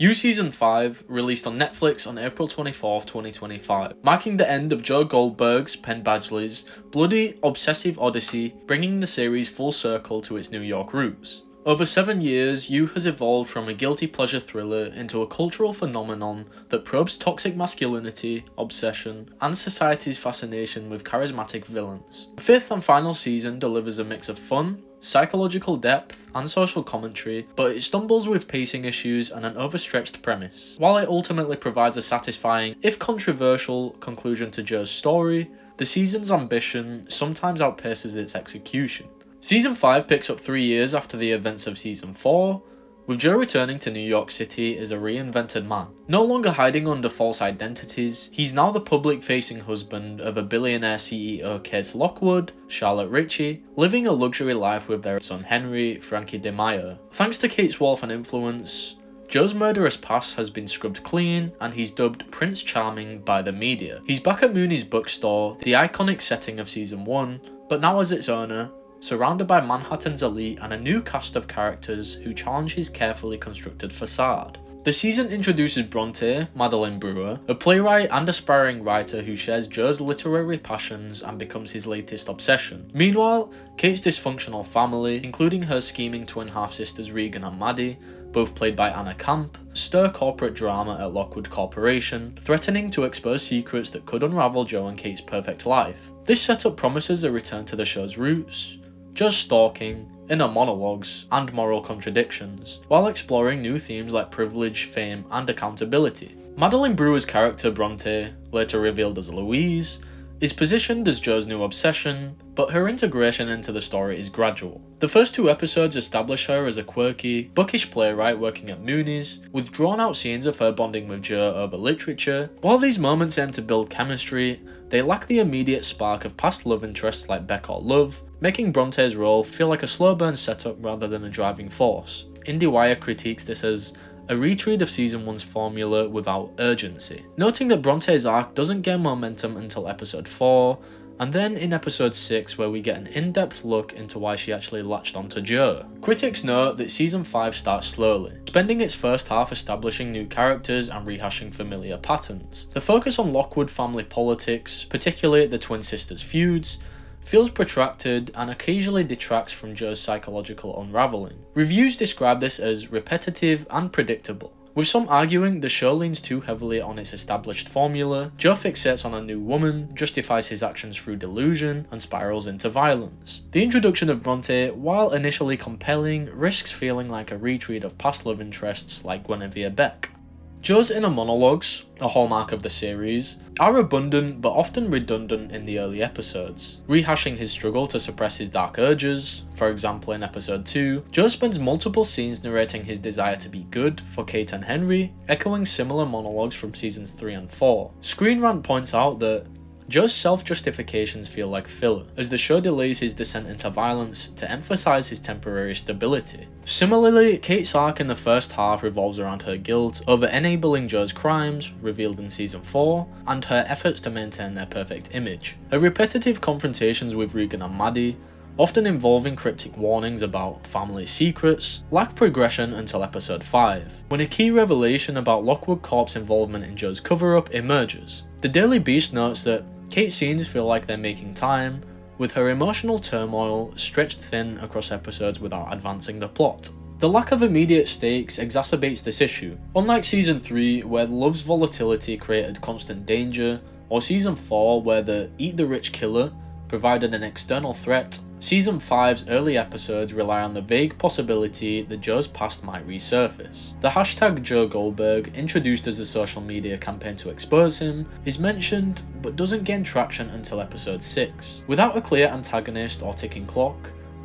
You Season 5 released on Netflix on April 24th, 2025, marking the end of Joe Goldberg's, Penn Badgley's, bloody, obsessive odyssey, bringing the series full circle to its New York roots. Over 7 years, You has evolved from a guilty pleasure thriller into a cultural phenomenon that probes toxic masculinity, obsession, and society's fascination with charismatic villains. The 5th and final season delivers a mix of fun, psychological depth, and social commentary, but it stumbles with pacing issues and an overstretched premise. While it ultimately provides a satisfying, if controversial, conclusion to Joe's story, the season's ambition sometimes outpaces its execution. Season 5 picks up 3 years after the events of Season 4, with Joe returning to New York City as a reinvented man. No longer hiding under false identities, he's now the public-facing husband of a billionaire CEO Kate Lockwood, Charlotte Ritchie, living a luxury life with their son Henry, Frankie DeMaio. Thanks to Kate's wealth and influence, Joe's murderous past has been scrubbed clean, and he's dubbed Prince Charming by the media. He's back at Mooney's bookstore, the iconic setting of Season 1, but now as its owner, surrounded by Manhattan's elite and a new cast of characters who challenge his carefully constructed facade. The season introduces Bronte, Madeline Brewer, a playwright and aspiring writer who shares Joe's literary passions and becomes his latest obsession. Meanwhile, Kate's dysfunctional family, including her scheming twin half-sisters Regan and Maddie, both played by Anna Camp, stir corporate drama at Lockwood Corporation, threatening to expose secrets that could unravel Joe and Kate's perfect life. This setup promises a return to the show's roots, Joe's stalking, inner monologues, and moral contradictions, while exploring new themes like privilege, fame, and accountability. Madeline Brewer's character Bronte, later revealed as Louise, is positioned as Joe's new obsession, but her integration into the story is gradual. The first 2 episodes establish her as a quirky, bookish playwright working at Mooney's, with drawn-out scenes of her bonding with Joe over literature. While these moments aim to build chemistry, they lack the immediate spark of past love interests like Beck or Love, making Bronte's role feel like a slow burn setup rather than a driving force. IndieWire critiques this as a retread of Season 1's formula without urgency, noting that Bronte's arc doesn't gain momentum until episode 4, and then in episode 6 where we get an in-depth look into why she actually latched onto Joe. Critics note that Season 5 starts slowly, spending its first half establishing new characters and rehashing familiar patterns. The focus on Lockwood family politics, particularly the twin sisters' feuds, feels protracted and occasionally detracts from Joe's psychological unravelling. Reviews describe this as repetitive and predictable, with some arguing the show leans too heavily on its established formula. Joe fixates on a new woman, justifies his actions through delusion, and spirals into violence. The introduction of Bronte, while initially compelling, risks feeling like a retread of past love interests like Guinevere Beck. Joe's inner monologues, a hallmark of the series, are abundant but often redundant in the early episodes, rehashing his struggle to suppress his dark urges. For example, in episode 2, Joe spends multiple scenes narrating his desire to be good for Kate and Henry, echoing similar monologues from seasons 3 and 4. Screen Rant points out that Joe's self-justifications feel like filler, as the show delays his descent into violence to emphasize his temporary stability. Similarly, Kate's arc in the first half revolves around her guilt over enabling Joe's crimes, revealed in season 4, and her efforts to maintain their perfect image. Her repetitive confrontations with Regan and Maddie, often involving cryptic warnings about family secrets, lack progression until episode 5, when a key revelation about Lockwood Corp's involvement in Joe's cover-up emerges. The Daily Beast notes that Kate's scenes feel like they're making time, with her emotional turmoil stretched thin across episodes without advancing the plot. The lack of immediate stakes exacerbates this issue. Unlike Season 3, where love's volatility created constant danger, or Season 4, where the Eat the Rich killer provided an external threat, Season 5's early episodes rely on the vague possibility that Joe's past might resurface. The hashtag Joe Goldberg, introduced as a social media campaign to expose him, is mentioned but doesn't gain traction until episode 6. Without a clear antagonist or ticking clock,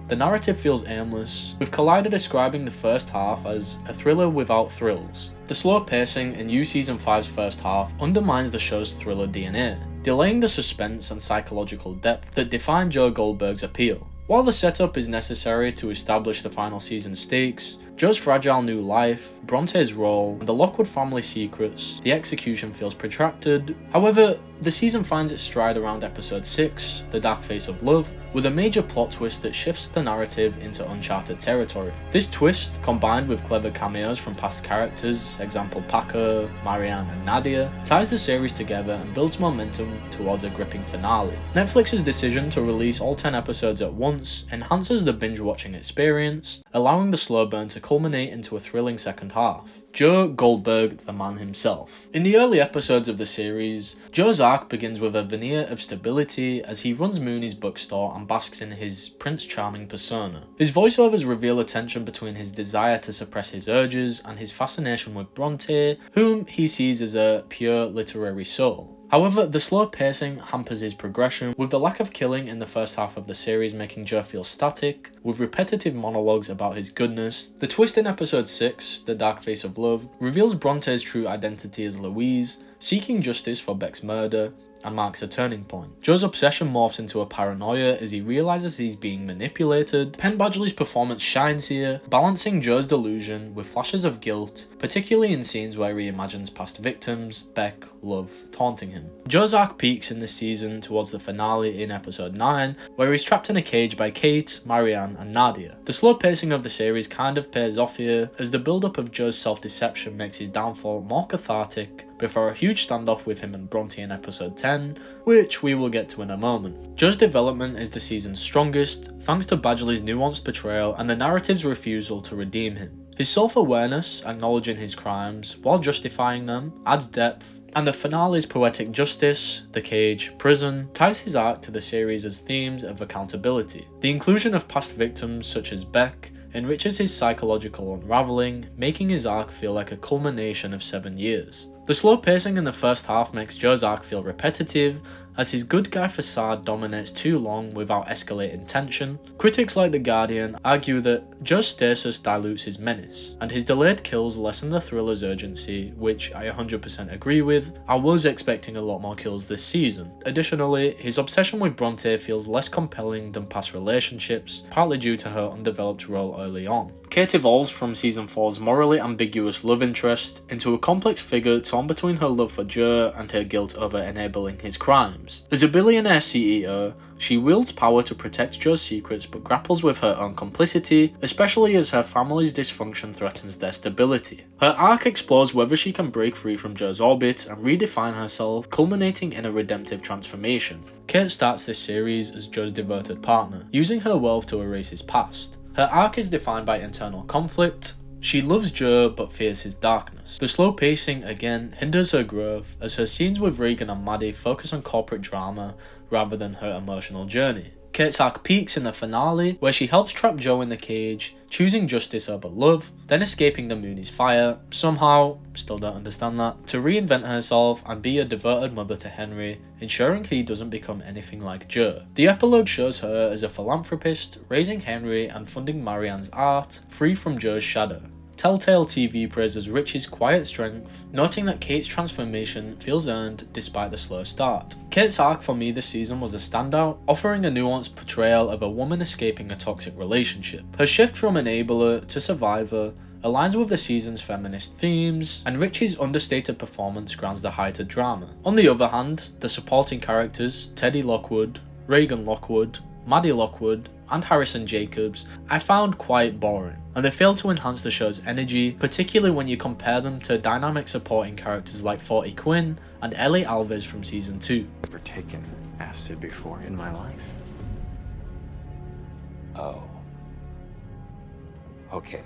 the narrative feels aimless, with Collider describing the first half as a thriller without thrills. The slow pacing in You Season 5's first half undermines the show's thriller DNA, delaying the suspense and psychological depth that define Joe Goldberg's appeal. While the setup is necessary to establish the final season's stakes, Joe's fragile new life, Bronte's role, and the Lockwood family secrets, the execution feels protracted. However, the season finds its stride around episode 6, The Dark Face of Love, with a major plot twist that shifts the narrative into uncharted territory. This twist, combined with clever cameos from past characters, example Paco, Marianne and Nadia, ties the series together and builds momentum towards a gripping finale. Netflix's decision to release all 10 episodes at once enhances the binge-watching experience, allowing the slow burn to culminate into a thrilling second half. Joe Goldberg, the man himself. In the early episodes of the series, Joe's arc begins with a veneer of stability as he runs Mooney's bookstore and basks in his Prince Charming persona. His voiceovers reveal a tension between his desire to suppress his urges and his fascination with Bronte, whom he sees as a pure literary soul. However, the slow pacing hampers his progression, with the lack of killing in the first half of the series making Joe feel static, with repetitive monologues about his goodness. The twist in episode 6, The Dark Face of Love, reveals Bronte's true identity as Louise, seeking justice for Beck's murder, and marks a turning point. Joe's obsession morphs into a paranoia as he realises he's being manipulated. Penn Badgley's performance shines here, balancing Joe's delusion with flashes of guilt, particularly in scenes where he imagines past victims, Beck, Love, taunting him. Joe's arc peaks in this season towards the finale in episode 9, where he's trapped in a cage by Kate, Marianne and Nadia. The slow pacing of the series kind of pays off here, as the build-up of Joe's self-deception makes his downfall more cathartic, before a huge standoff with him and Bronte in episode 10, which we will get to in a moment. Joe's development is the season's strongest, thanks to Badgley's nuanced portrayal and the narrative's refusal to redeem him. His self-awareness, acknowledging his crimes, while justifying them, adds depth, and the finale's poetic justice, the cage, prison, ties his arc to the series as themes of accountability. The inclusion of past victims such as Beck enriches his psychological unravelling, making his arc feel like a culmination of 7 years. The slow pacing in the first half makes Joe's arc feel repetitive, as his good guy facade dominates too long without escalating tension. Critics like The Guardian argue that Joe's stasis dilutes his menace, and his delayed kills lessen the thriller's urgency, which I 100% agree with. I was expecting a lot more kills this season. Additionally, his obsession with Bronte feels less compelling than past relationships, partly due to her undeveloped role early on. Kate evolves from season 4's morally ambiguous love interest into a complex figure torn between her love for Joe and her guilt over enabling his crimes. As a billionaire CEO, she wields power to protect Joe's secrets but grapples with her own complicity, especially as her family's dysfunction threatens their stability. Her arc explores whether she can break free from Joe's orbit and redefine herself, culminating in a redemptive transformation. Kate starts this series as Joe's devoted partner, using her wealth to erase his past. Her arc is defined by internal conflict. She loves Joe but fears his darkness. The slow pacing again hinders her growth, as her scenes with Regan and Maddie focus on corporate drama rather than her emotional journey. Kate's arc peaks in the finale, where she helps trap Joe in the cage, choosing justice over love, then escaping the Mooney's fire, somehow, still don't understand that, to reinvent herself and be a devoted mother to Henry, ensuring he doesn't become anything like Joe. The epilogue shows her as a philanthropist, raising Henry and funding Marianne's art, free from Joe's shadow. Telltale TV praises Rich's quiet strength, noting that Kate's transformation feels earned despite the slow start. Kate's arc for me this season was a standout, offering a nuanced portrayal of a woman escaping a toxic relationship. Her shift from enabler to survivor aligns with the season's feminist themes, and Rich's understated performance grounds the heightened drama. On the other hand, the supporting characters, Teddy Lockwood, Regan Lockwood, Maddie Lockwood, and Harrison Jacobs, I found quite boring, and they failed to enhance the show's energy, particularly when you compare them to dynamic supporting characters like Forty Quinn and Ellie Alves from season 2. Never taken acid before in my life. Oh. Okay.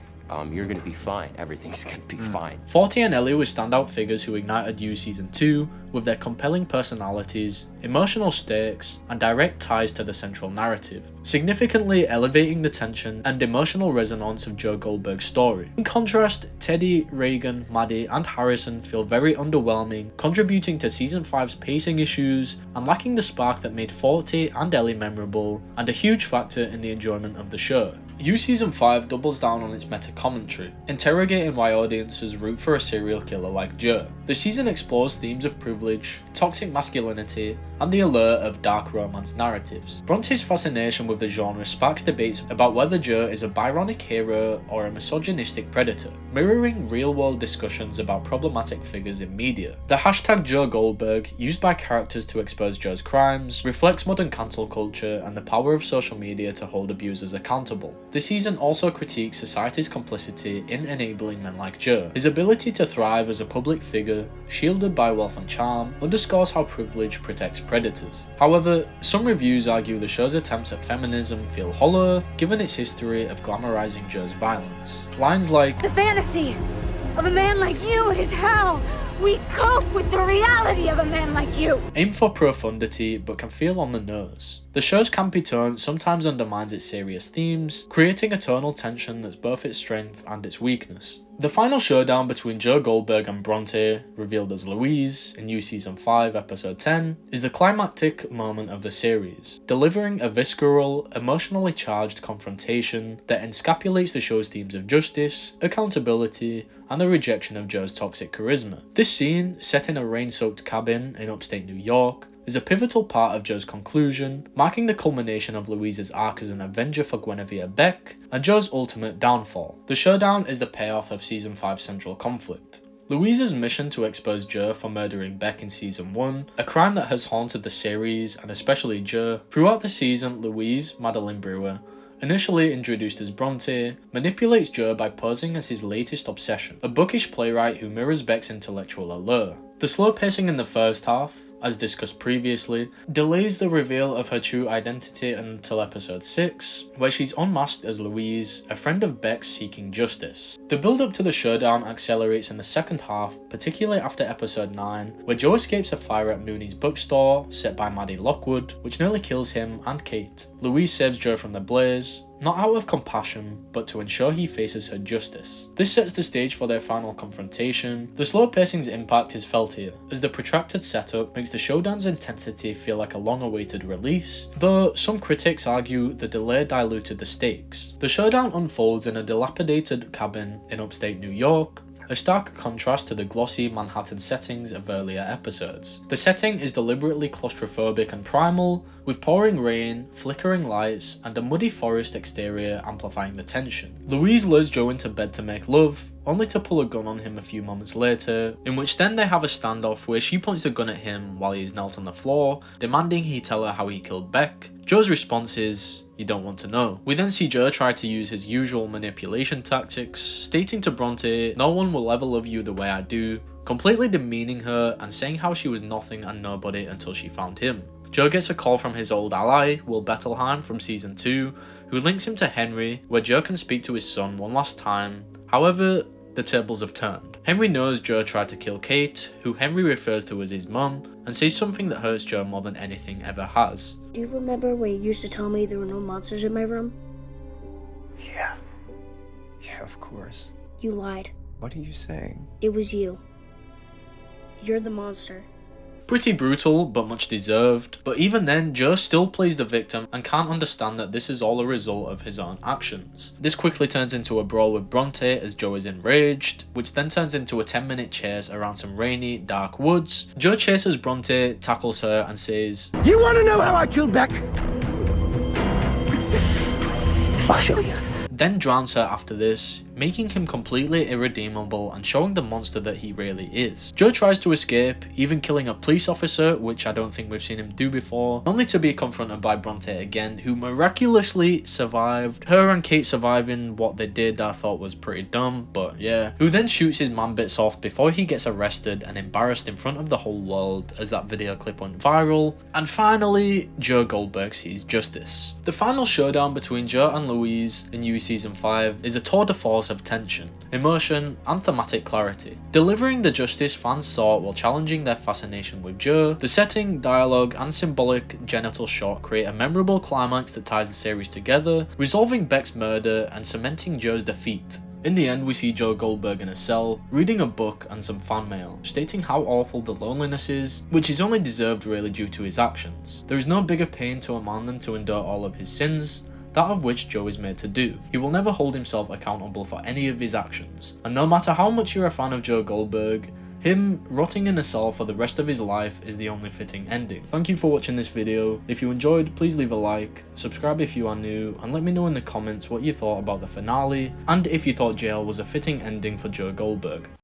You're gonna be fine. Everything's gonna be fine. Forty and Ellie were standout figures who ignited You Season 2 with their compelling personalities, emotional stakes, and direct ties to the central narrative, significantly elevating the tension and emotional resonance of Joe Goldberg's story. In contrast, Teddy, Regan, Maddie, and Harrison feel very underwhelming, contributing to Season 5's pacing issues and lacking the spark that made Forty and Ellie memorable, and a huge factor in the enjoyment of the show. You Season 5 doubles down on its meta-commentary, interrogating why audiences root for a serial killer like Joe. The season explores themes of privilege, toxic masculinity, and the allure of dark romance narratives. Bronte's fascination with the genre sparks debates about whether Joe is a Byronic hero or a misogynistic predator, mirroring real-world discussions about problematic figures in media. The hashtag Joe Goldberg, used by characters to expose Joe's crimes, reflects modern cancel culture and the power of social media to hold abusers accountable. The season also critiques society's complicity in enabling men like Joe. His ability to thrive as a public figure, shielded by wealth and charm, underscores how privilege protects predators. However, some reviews argue the show's attempts at feminism feel hollow, given its history of glamorizing Joe's violence. Lines like, "The fantasy of a man like you is how we cope with the reality of a man like you," aim for profundity but can feel on the nose. The show's campy tone sometimes undermines its serious themes, creating a tonal tension that's both its strength and its weakness. The final showdown between Joe Goldberg and Bronte, revealed as Louise in You Season 5 Episode 10, is the climactic moment of the series, delivering a visceral, emotionally charged confrontation that encapsulates the show's themes of justice, accountability, and the rejection of Joe's toxic charisma. This scene, set in a rain-soaked cabin in upstate New York, is a pivotal part of Joe's conclusion, marking the culmination of Louise's arc as an avenger for Guinevere Beck, and Joe's ultimate downfall. The showdown is the payoff of Season 5's central conflict. Louise's mission to expose Joe for murdering Beck in Season 1, a crime that has haunted the series and especially Joe. Throughout the season, Louise, Madeline Brewer, initially introduced as Bronte, manipulates Joe by posing as his latest obsession, a bookish playwright who mirrors Beck's intellectual allure. The slow pacing in the first half, as discussed previously, delays the reveal of her true identity until episode 6, where she's unmasked as Louise, a friend of Beck's seeking justice. The build-up to the showdown accelerates in the second half, particularly after episode 9, where Joe escapes a fire at Mooney's bookstore, set by Maddie Lockwood, which nearly kills him and Kate. Louise saves Joe from the blaze, not out of compassion, but to ensure he faces her justice. This sets the stage for their final confrontation. The slow pacing's impact is felt here, as the protracted setup makes the showdown's intensity feel like a long-awaited release, though some critics argue the delay diluted the stakes. The showdown unfolds in a dilapidated cabin in upstate New York, a stark contrast to the glossy Manhattan settings of earlier episodes. The setting is deliberately claustrophobic and primal, with pouring rain, flickering lights, and a muddy forest exterior amplifying the tension. Louise lures Joe into bed to make love, only to pull a gun on him a few moments later, in which then they have a standoff where she points a gun at him while he is knelt on the floor, demanding he tell her how he killed Beck. Joe's response is, "You don't want to know." We then see Joe try to use his usual manipulation tactics, stating to Bronte, "No one will ever love you the way I do," completely demeaning her and saying how she was nothing and nobody until she found him. Joe gets a call from his old ally, Will Bettelheim from Season 2, who links him to Henry, where Joe can speak to his son one last time. However, the tables have turned. Henry knows Joe tried to kill Kate, who Henry refers to as his mum, and says something that hurts Joe more than anything ever has. "Do you remember when you used to tell me there were no monsters in my room? Yeah. Yeah, of course. You lied. What are you saying? It was you. You're the monster." Pretty brutal, but much deserved. But even then, Joe still plays the victim and can't understand that this is all a result of his own actions. This quickly turns into a brawl with Bronte as Joe is enraged, which then turns into a 10-minute chase around some rainy, dark woods. Joe chases Bronte, tackles her, and says, "You want to know how I killed Beck? I'll show you." then drowns her after this, making him completely irredeemable and showing the monster that he really is. Joe tries to escape, even killing a police officer, which I don't think we've seen him do before, only to be confronted by Bronte again, who miraculously survived. Her and Kate surviving what they did I thought was pretty dumb, but yeah. Who then shoots his man bits off before he gets arrested and embarrassed in front of the whole world as that video clip went viral. And finally, Joe Goldberg sees justice. The final showdown between Joe and Louise in You Season 5 is a tour de force of tension, emotion, and thematic clarity, delivering the justice fans sought while challenging their fascination with Joe. The setting, dialogue, and symbolic genital shot create a memorable climax that ties the series together, resolving Beck's murder and cementing Joe's defeat. In the end, we see Joe Goldberg in a cell, reading a book and some fan mail, stating how awful the loneliness is, which is only deserved really due to his actions. There is no bigger pain to a man than to endure all of his sins, that of which Joe is made to do. He will never hold himself accountable for any of his actions. And no matter how much you're a fan of Joe Goldberg, him rotting in a cell for the rest of his life is the only fitting ending. Thank you for watching this video. If you enjoyed, please leave a like, subscribe if you are new, and let me know in the comments what you thought about the finale, and if you thought jail was a fitting ending for Joe Goldberg.